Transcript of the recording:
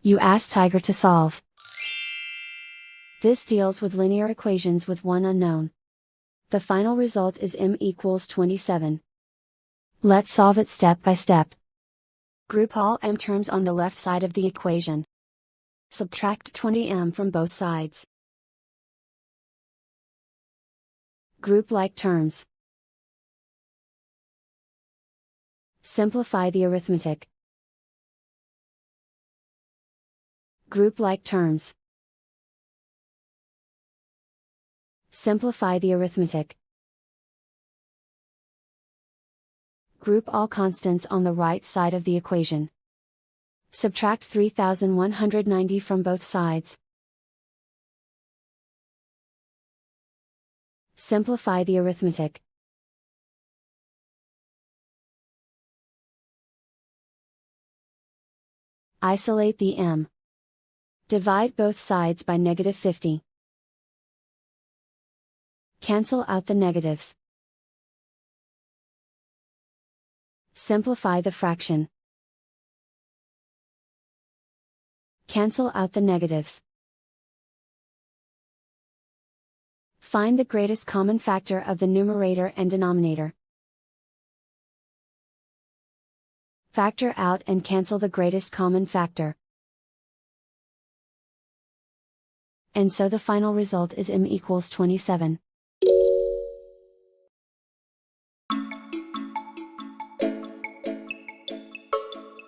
You ask Tiger to solve. This deals with linear equations with one unknown. The final result is m equals 27. Let's solve it step by step. Group all m terms on the left side of the equation. Subtract 20m from both sides. Group like terms. Simplify the arithmetic. Group like terms. Simplify the arithmetic. Group all constants on the right side of the equation. Subtract 3190 from both sides. Simplify the arithmetic. Isolate the m. Divide both sides by -50. Cancel out the negatives. Simplify the fraction. Cancel out the negatives. Find the greatest common factor of the numerator and denominator. Factor out and cancel the greatest common factor. And so the final result is m equals 27.